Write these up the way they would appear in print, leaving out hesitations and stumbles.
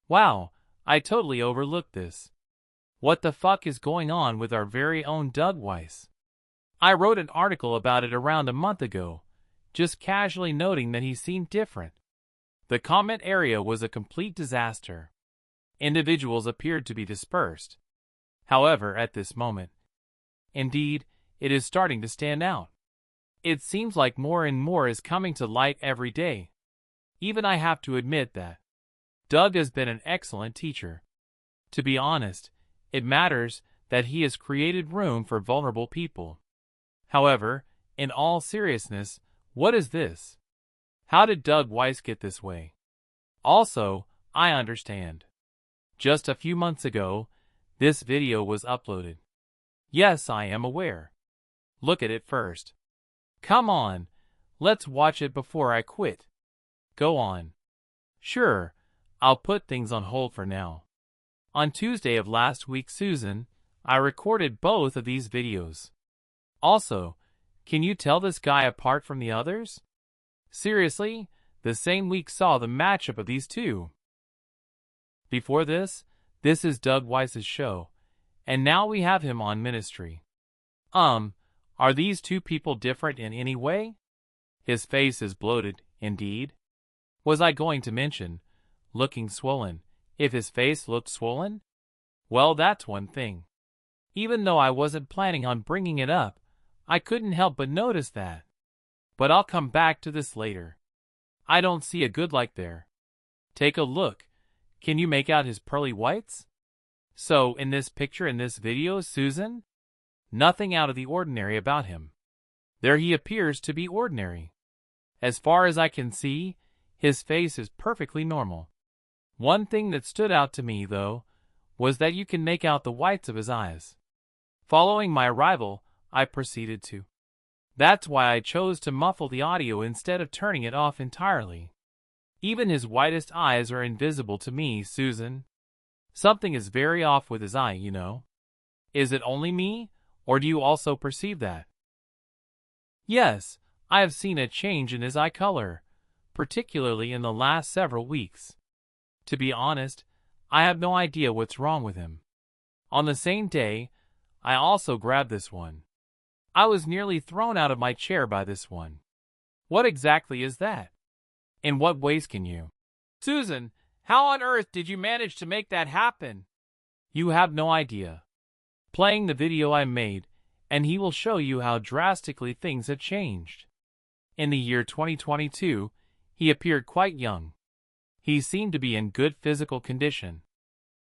Wow, I totally overlooked this. What the fuck is going on with our very own Doug Weiss? I wrote an article about it around a month ago, just casually noting that he seemed different. The comment area was a complete disaster. Individuals appeared to be dispersed. However, at this moment, indeed, it is starting to stand out. It seems like more and more is coming to light every day. Even I have to admit that Doug has been an excellent teacher. To be honest, it matters that he has created room for vulnerable people. However, in all seriousness, what is this? How did Doug Weiss get this way? Also, I understand. Just a few months ago, this video was uploaded. Yes, I am aware. Look at it first. Come on, let's watch it before I quit. Go on. Sure, I'll put things on hold for now. On Tuesday of last week, Susan, I recorded both of these videos. Also, can you tell this guy apart from the others? Seriously, the same week saw the matchup of these two. Before this is Doug Weiss's show, and now we have him on ministry. Are these two people different in any way? His face is bloated, indeed. Was I going to mention, looking swollen, if his face looked swollen? Well, that's one thing. Even though I wasn't planning on bringing it up, I couldn't help but notice that. But I'll come back to this later. I don't see a good light there. Take a look. Can you make out his pearly whites? So, in this picture in this video, Susan? Nothing out of the ordinary about him. There he appears to be ordinary. As far as I can see, his face is perfectly normal. One thing that stood out to me, though, was that you can make out the whites of his eyes. Following my arrival, I proceeded to. That's why I chose to muffle the audio instead of turning it off entirely. Even his whitest eyes are invisible to me, Susan. Something is very off with his eye, you know. Is it only me, or do you also perceive that? Yes, I have seen a change in his eye color, particularly in the last several weeks. To be honest, I have no idea what's wrong with him. On the same day, I also grabbed this one. I was nearly thrown out of my chair by this one. What exactly is that? In what ways can you? Susan, how on earth did you manage to make that happen? You have no idea. Playing the video I made, and he will show you how drastically things have changed. In the year 2022, he appeared quite young. He seemed to be in good physical condition.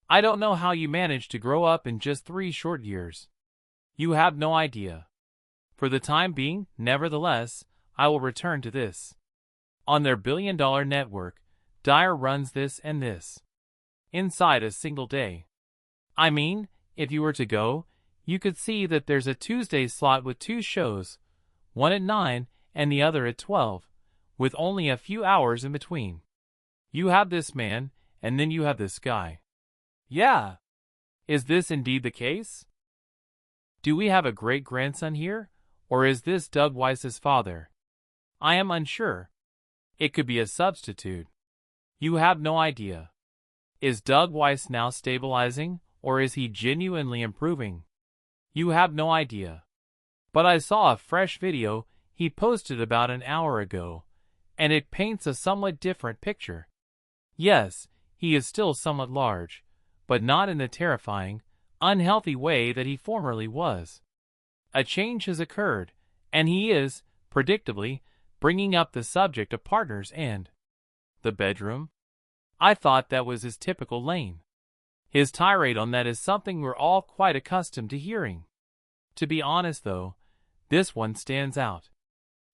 I don't know how you managed to grow up in just 3 short years. You have no idea. For the time being, nevertheless, I will return to this. On their billion-dollar network, Dyer runs this and this. Inside a single day. I mean, if you were to go, you could see that there's a Tuesday slot with 2 shows, one at 9 and the other at 12, with only a few hours in between. You have this man, and then you have this guy. Yeah. Is this indeed the case? Do we have a great-grandson here, or is this Doug Weiss's father? I am unsure. It could be a substitute. You have no idea. Is Doug Weiss now stabilizing, or is he genuinely improving? You have no idea. But I saw a fresh video he posted about an hour ago, and it paints a somewhat different picture. Yes, he is still somewhat large, but not in the terrifying, unhealthy way that he formerly was. A change has occurred, and he is, predictably, bringing up the subject of partners and the bedroom. I thought that was his typical lane. His tirade on that is something we're all quite accustomed to hearing. To be honest, though, this one stands out.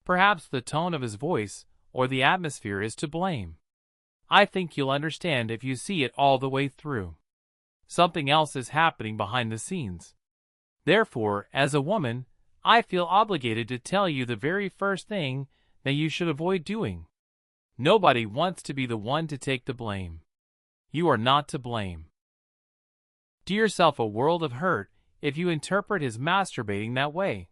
Perhaps the tone of his voice or the atmosphere is to blame. I think you'll understand if you see it all the way through. Something else is happening behind the scenes. Therefore, as a woman, I feel obligated to tell you the very first thing that you should avoid doing. Nobody wants to be the one to take the blame. You are not to blame. Do yourself a world of hurt if you interpret his masturbating that way.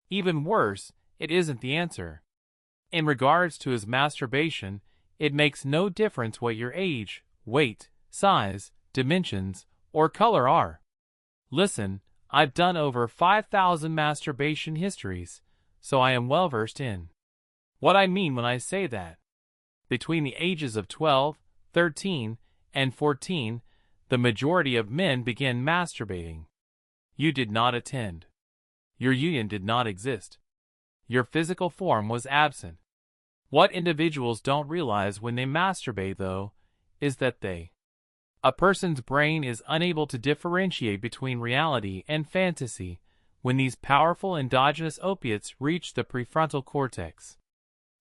Even worse, it isn't the answer. In regards to his masturbation, it makes no difference what your age, weight, size, dimensions, or color are. Listen, I've done over 5,000 masturbation histories, so I am well versed in what I mean when I say that. Between the ages of 12, 13, and 14, the majority of men began masturbating. You did not attend. Your union did not exist. Your physical form was absent. What individuals don't realize when they masturbate, though, is that a person's brain is unable to differentiate between reality and fantasy when these powerful endogenous opiates reach the prefrontal cortex.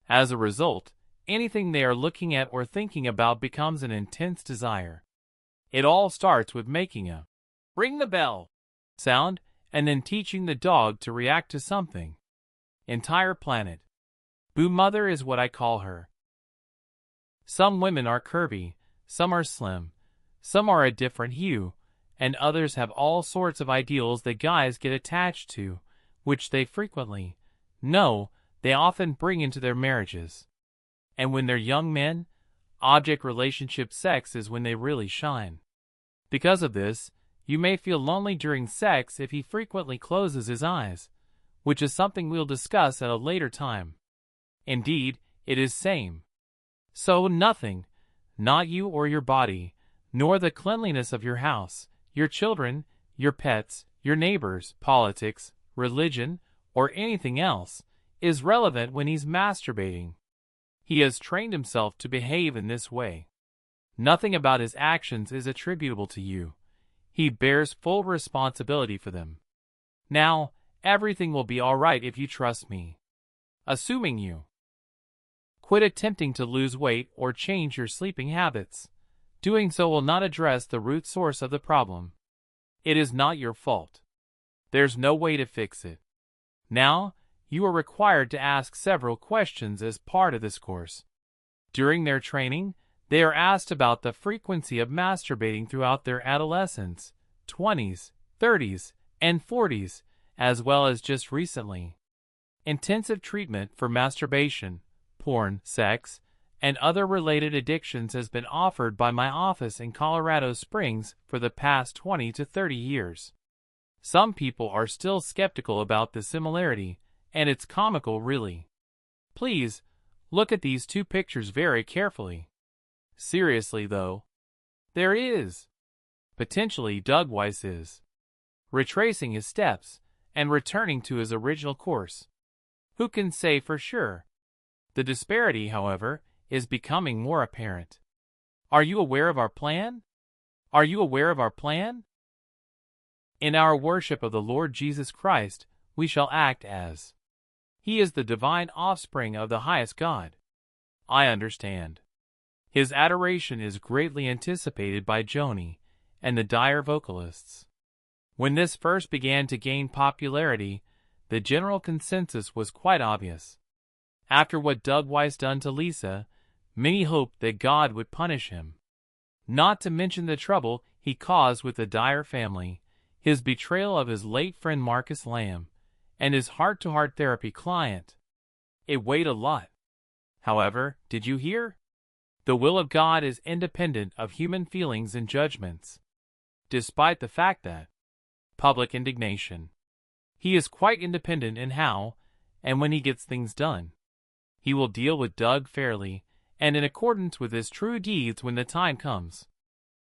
As a result, anything they are looking at or thinking about becomes an intense desire. It all starts with making a ring the bell sound and then teaching the dog to react to something. Entire planet. Boo Mother is what I call her. Some women are curvy, some are slim, some are a different hue, and others have all sorts of ideals that guys get attached to, which they frequently, no, they often bring into their marriages. And when they're young men, object relationship sex is when they really shine. Because of this, you may feel lonely during sex if he frequently closes his eyes, which is something we'll discuss at a later time. Indeed, it is same. So nothing, not you or your body, nor the cleanliness of your house, your children, your pets, your neighbors, politics, religion, or anything else, is relevant when he's masturbating. He has trained himself to behave in this way. Nothing about his actions is attributable to you. He bears full responsibility for them. Now, everything will be all right if you trust me. Assuming you quit attempting to lose weight or change your sleeping habits. Doing so will not address the root source of the problem. It is not your fault. There's no way to fix it. Now, you are required to ask several questions as part of this course. During their training, they are asked about the frequency of masturbating throughout their adolescence, 20s, 30s, and 40s, as well as just recently. Intensive treatment for masturbation, porn, sex, and other related addictions has been offered by my office in Colorado Springs for the past 20 to 30 years. Some people are still skeptical about the similarity, and it's comical really. Please, look at these two pictures very carefully. Seriously though, there is. Potentially Doug Weiss is retracing his steps and returning to his original course. Who can say for sure? The disparity, however, is becoming more apparent. Are you aware of our plan? Are you aware of our plan? In our worship of the Lord Jesus Christ, we shall act as He is the divine offspring of the highest God. I understand. His adoration is greatly anticipated by Joni and the dire vocalists. When this first began to gain popularity, the general consensus was quite obvious. After what Doug Weiss done to Lisa, many hoped that God would punish him. Not to mention the trouble he caused with the Dyer family, his betrayal of his late friend Marcus Lamb, and his heart-to-heart therapy client. It weighed a lot. However, did you hear? The will of God is independent of human feelings and judgments. Despite the fact that public indignation, He is quite independent in how and when He gets things done. He will deal with Doug fairly and in accordance with his true deeds when the time comes.